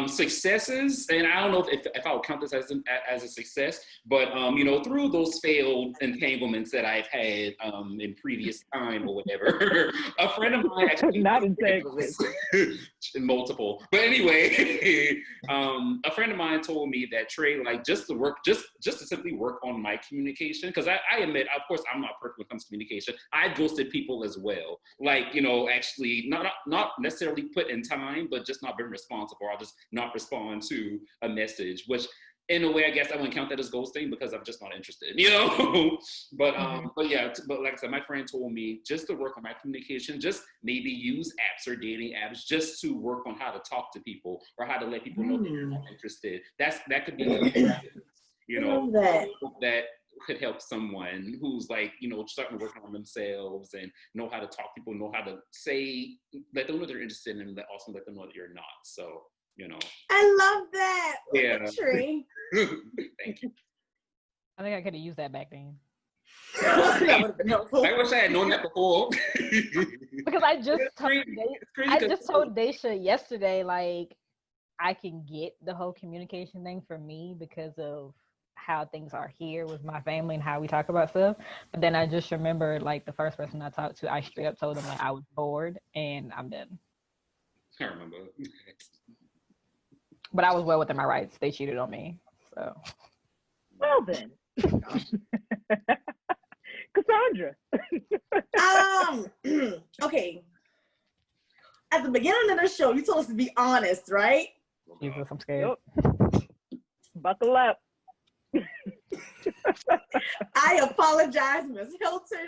Successes, and I don't know if I would count this as a success, but you know, through those failed entanglements that I've had in previous time or whatever, a friend of mine actually— Not entanglements. multiple. But anyway, a friend of mine told me that Trey, like just to simply work on my communication, because I admit, of course, I'm not perfect when it comes to communication. I ghosted people as well. Like, you know, actually not necessarily put in time, but just not been responsive, or I'll just not respond to a message, which in a way, I guess I wouldn't count that as ghosting because I'm just not interested, you know? But yeah, but like I said, my friend told me just to work on my communication, just maybe use apps or dating apps just to work on how to talk to people or how to let people know that you're not interested. That could be, you know, that could help someone who's like, you know, starting to work on themselves and know how to talk to people, know how to say, let them know they're interested, and also let them know that you're not. So, you know. I love that. Yeah. Tree. Thank you. I think I could have used that back then. That would have been helpful. I wish I had known that before. Because I just told Dacia yesterday, like, I can get the whole communication thing for me because of how things are here with my family and how we talk about stuff. But then I just remember, like, the first person I talked to, I straight up told them like I was bored and I'm done. I remember. But I was well within my rights. They cheated on me, so. Well then, Cassondra. Okay. At the beginning of the show, you told us to be honest, right? Jesus, I'm scared. Yep. Buckle up. I apologize, Miss Hilton,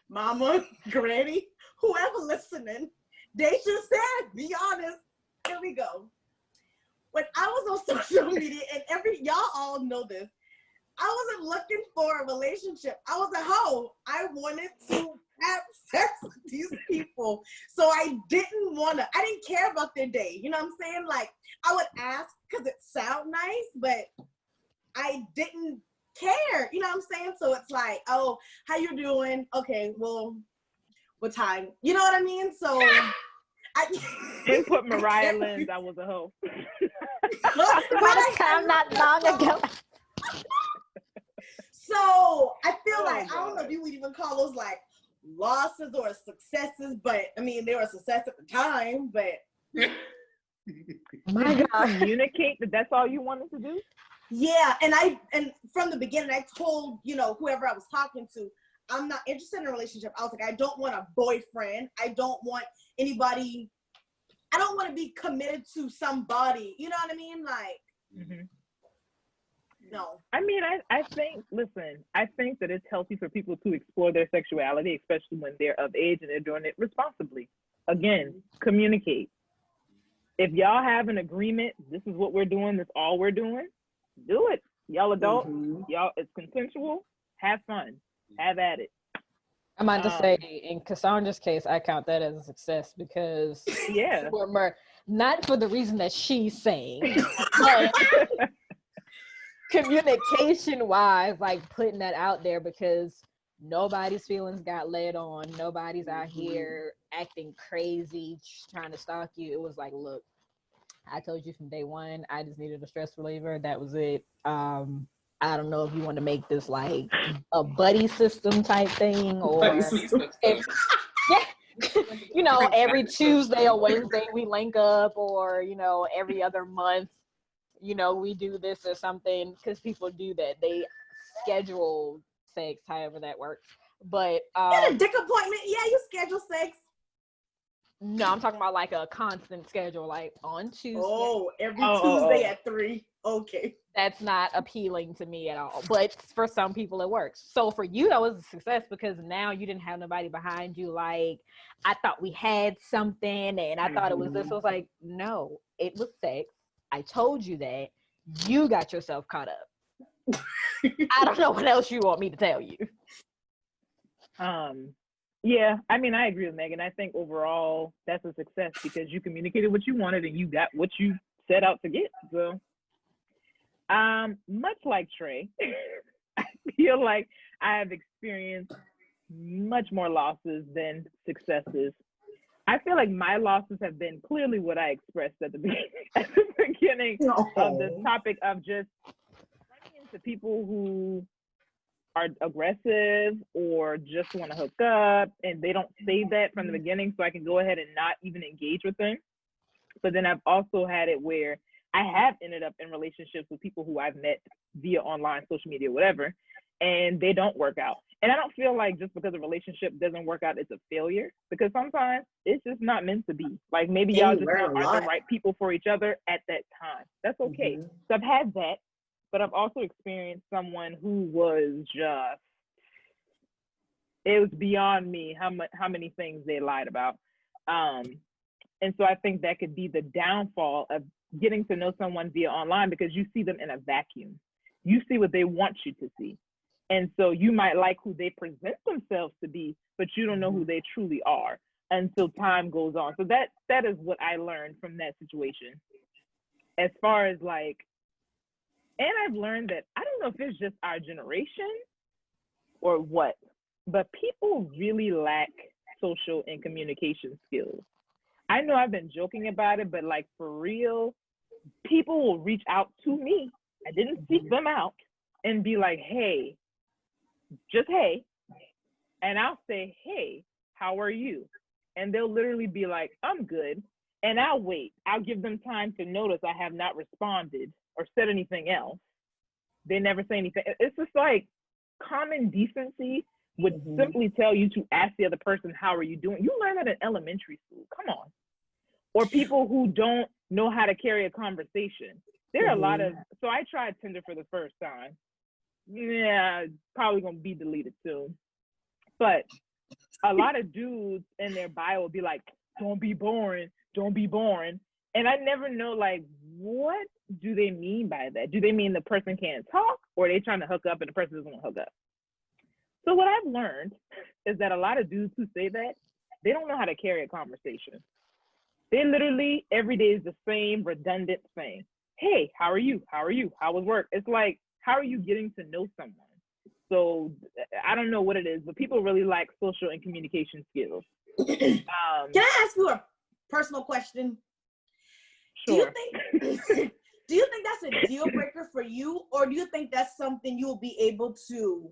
Mama, Granny, whoever listening. They just said, be honest. Here we go. When I was on social media, and y'all all know this, I wasn't looking for a relationship. I was a hoe. I wanted to have sex with these people. So I didn't care about their day. You know what I'm saying? Like, I would ask because it sounds nice, but I didn't care. You know what I'm saying? So it's like, oh, how you doing? Okay, well, what time? You know what I mean? So Input Mariah Lynn, I was a hoe. Time not long ago. So I feel like, I don't know if you would even call those like losses or successes, but I mean, they were a success at the time, but. Did you communicate that that's all you wanted to do? Yeah, and from the beginning, I told, you know, whoever I was talking to, I'm not interested in a relationship. I was like, I don't want a boyfriend. I don't want anybody. I don't want to be committed to somebody. You know what I mean? Like, no. I mean, I think that it's healthy for people to explore their sexuality, especially when they're of age and they're doing it responsibly. Again, communicate. If y'all have an agreement, this is what we're doing, this is all we're doing, do it. Y'all adults, y'all, it's consensual, have fun, have at it. I'm about to say, in Cassandra's case, I count that as a success because not for the reason that she's saying, but communication-wise, like putting that out there, because nobody's feelings got led on. Nobody's out here acting crazy, trying to stalk you. It was like, look, I told you from day one, I just needed a stress reliever. That was it. I don't know if you want to make this like a buddy system type thing, or if, yeah, you know, every Tuesday or Wednesday we link up, or, you know, every other month, you know, we do this or something, because people do that. They schedule sex, however that works. But get a dick appointment. Yeah, you schedule sex. No, I'm talking about like a constant schedule, like on Tuesday. Oh, every Tuesday at 3. Okay. That's not appealing to me at all. But for some people, it works. So for you, that was a success, because now you didn't have nobody behind you. Like, I thought we had something, and I thought it was this. I was like, no, it was sex. I told you that. You got yourself caught up. I don't know what else you want me to tell you. Yeah, I mean, I agree with Megan. I think overall that's a success, because you communicated what you wanted and you got what you set out to get. So, much like Trey, I feel like I have experienced much more losses than successes. I feel like my losses have been clearly what I expressed at the beginning of this topic, of just running into people who are aggressive or just want to hook up, and they don't say that from the beginning, so I can go ahead and not even engage with them. But then I've also had it where I have ended up in relationships with people who I've met via online, social media, whatever, and they don't work out. And I don't feel like just because a relationship doesn't work out, it's a failure, because sometimes it's just not meant to be. Like, maybe y'all just aren't the right people for each other at that time. That's okay. So I've had that. But I've also experienced someone who was just, it was beyond me how many things they lied about. And so I think that could be the downfall of getting to know someone via online, because you see them in a vacuum. You see what they want you to see. And so you might like who they present themselves to be, but you don't know who they truly are until time goes on. So that is what I learned from that situation. As far as like, and I've learned that, I don't know if it's just our generation or what, but people really lack social and communication skills. I know I've been joking about it, but like, for real, people will reach out to me. I didn't seek them out, and be like, hey, just hey. And I'll say, hey, how are you? And they'll literally be like, I'm good. And I'll wait. I'll give them time to notice I have not responded or said anything else. They never say anything. It's just like, common decency would simply tell you to ask the other person, how are you doing? You learn that in elementary school. Come on. Or people who don't know how to carry a conversation. There are a lot of, so I tried Tinder for the first time. Yeah, probably gonna be deleted soon. But a lot of dudes in their bio will be like, don't be boring, don't be boring. And I never know, like, what do they mean by that? Do they mean the person can't talk, or are they trying to hook up and the person doesn't want to hook up? So what I've learned is that a lot of dudes who say that, they don't know how to carry a conversation. They literally, every day is the same redundant thing. Hey, how are you? How are you? How was work? It's like, how are you getting to know someone? So I don't know what it is, but people really lack social and communication skills. Can I ask you a personal question? Sure. Do you think that's a deal breaker for you, or do you think that's something you'll be able to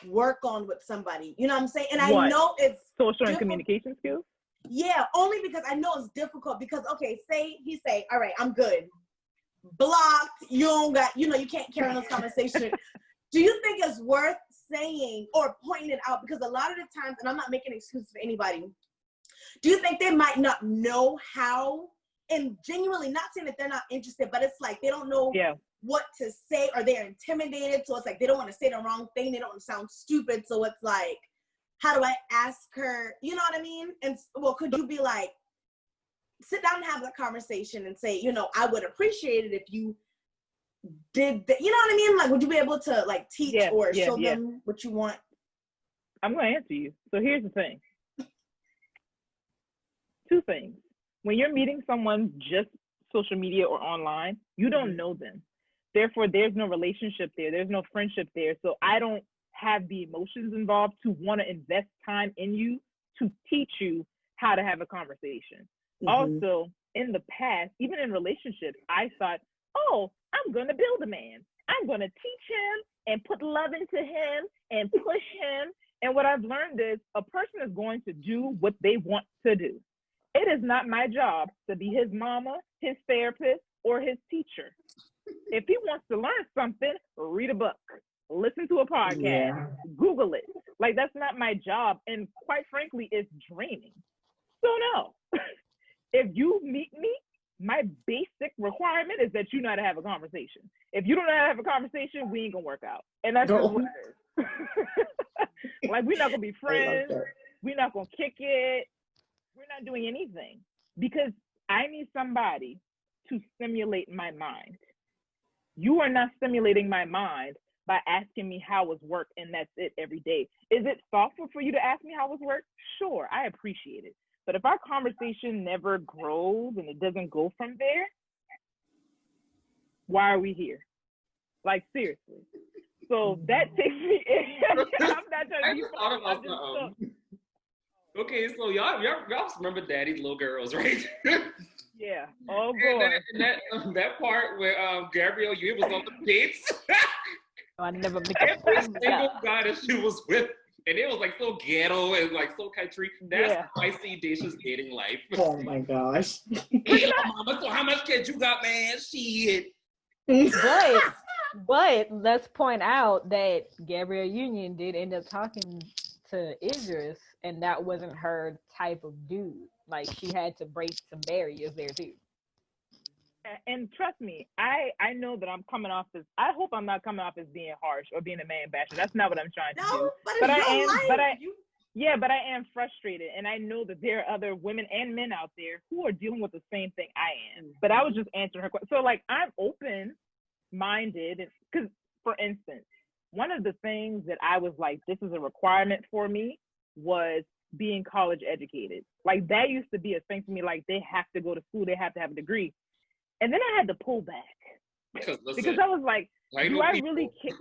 work on with somebody? You know what I'm saying? And what? I know it's social and communication skills. Yeah, only because I know it's difficult. Because okay, he say, all right, I'm good. Blocked. You don't got. You know, you can't carry on this conversation. Do you think it's worth saying or pointing it out? Because a lot of the times, and I'm not making excuses for anybody, do you think they might not know how? And genuinely, not saying that they're not interested, but it's like they don't know what to say, or they're intimidated. So it's like they don't want to say the wrong thing. They don't want to sound stupid. So it's like, how do I ask her? You know what I mean? And well, could you be like, sit down and have that conversation and say, you know, I would appreciate it if you did that. You know what I mean? Like, would you be able to like teach or show them what you want? I'm going to answer you. So here's the thing. Two things. When you're meeting someone just social media or online, you don't know them. Therefore, there's no relationship there. There's no friendship there. So I don't have the emotions involved to want to invest time in you to teach you how to have a conversation. Also, in the past, even in relationships, I thought, oh, I'm going to build a man. I'm going to teach him and put love into him and push him. And what I've learned is a person is going to do what they want to do. It is not my job to be his mama, his therapist, or his teacher. If he wants to learn something, read a book, listen to a podcast, Google it. Like, that's not my job. And quite frankly, it's draining. So no, if you meet me, my basic requirement is that you know how to have a conversation. If you don't know how to have a conversation, we ain't gonna work out. And that's just what it is. Like, we're not gonna be friends. We're not gonna kick it. We're not doing anything because I need somebody to stimulate my mind. You are not stimulating my mind by asking me how was work and that's it every day. Is it thoughtful for you to ask me how was work? Sure, I appreciate it. But if our conversation never grows and it doesn't go from there, why are we here? Like, seriously. So that takes me in. I'm not trying to be funny. Okay, so y'all remember Daddy's Little Girls, right? Yeah. Oh boy. And that part where Gabrielle Union was on the dates. I never Every single guy that she was with, and it was like so ghetto and like so country. That's how I see Dashia's dating life. Oh my gosh. Hey, mama, so how much kids you got, man? Shit. But let's point out that Gabrielle Union did end up talking to Idris, and that wasn't her type of dude. Like, she had to break some barriers there too. And trust me, I know that I'm coming off as, I hope I'm not coming off as being harsh or being a man basher. That's not what I'm trying to do. But I am frustrated, and I know that there are other women and men out there who are dealing with the same thing I am. But I was just answering her question. So like, I'm open-minded, because for instance, one of the things that I was like, this is a requirement for me, was being college educated. Like, that used to be a thing for me. Like, they have to go to school, they have to have a degree. And then I had to pull back because I was like, do I really care?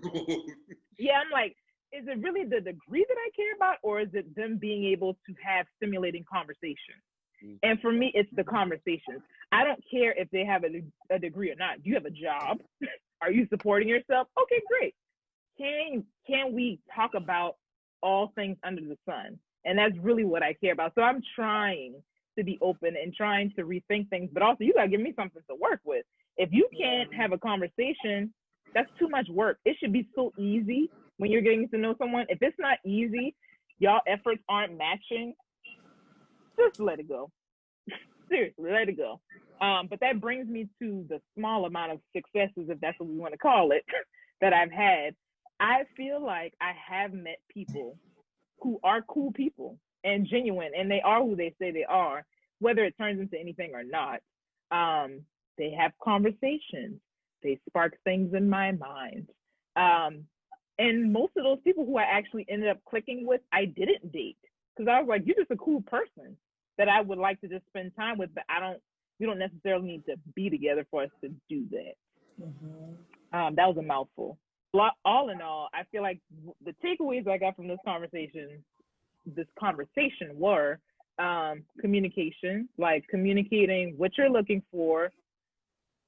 Yeah, I'm like, is it really the degree that I care about, or is it them being able to have stimulating conversation? And for me, it's the conversations. I don't care if they have a degree or not. Do you have a job? Are you supporting yourself? Okay, great. Can we talk about all things under the sun? And that's really what I care about. So I'm trying to be open and trying to rethink things, but also you gotta give me something to work with. If you can't have a conversation, that's too much work. It should be so easy when you're getting to know someone. If it's not easy, y'all efforts aren't matching, just let it go. Seriously, let it go. But that brings me to the small amount of successes, if that's what we want to call it, that I've had. I feel like I have met people who are cool people and genuine, and they are who they say they are, whether it turns into anything or not. They have conversations. They spark things in my mind. And most of those people who I actually ended up clicking with, I didn't date, because I was like, you're just a cool person that I would like to just spend time with, but we don't necessarily need to be together for us to do that. That was a mouthful. All in all, I feel like the takeaways I got from this conversation were communication, like communicating what you're looking for,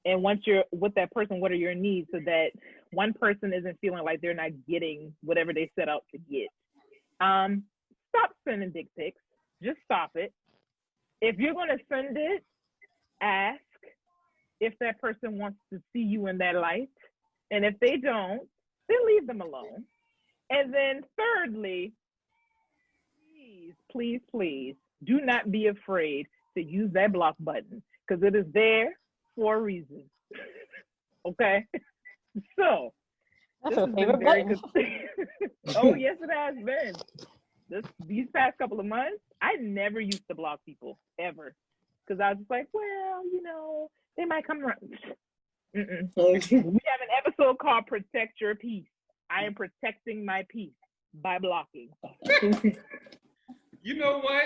and once you're with that person, what are your needs, so that one person isn't feeling like they're not getting whatever they set out to get. Stop sending dick pics. Just stop it. If you're going to send it, ask if that person wants to see you in that light. And if they don't, then leave them alone. And then thirdly, please, do not be afraid to use that block button, because it is there for a reason. Okay? So, that's your favorite button. Oh, yes, it has been. These past couple of months, I never used to block people, ever. Because I was just like, well, they might come around. We have an episode called Protect Your Peace. I am protecting my peace by blocking. You know what?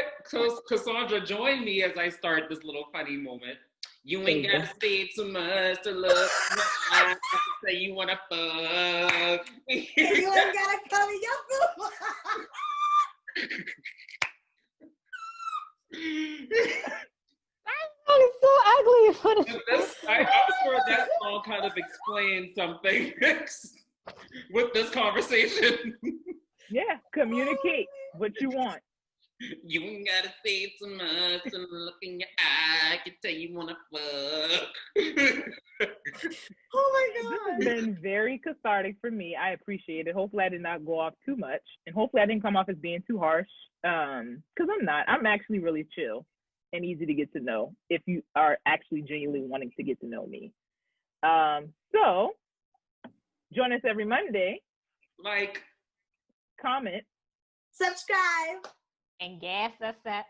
Cassondra, join me as I start this little funny moment. You ain't gotta say too much to look. I say you wanna fuck. You ain't gotta cover your food. kind of explain something with this conversation. Yeah, communicate what you want. You ain't gotta say too much and look in your eye. I can tell you wanna fuck. Oh my This God. has been very cathartic for me. I appreciate it. Hopefully I did not go off too much. And hopefully I didn't come off as being too harsh. Because I'm not. I'm actually really chill and easy to get to know if you are actually genuinely wanting to get to know me. So join us every Monday. Like, Comment. Subscribe. And gas us up.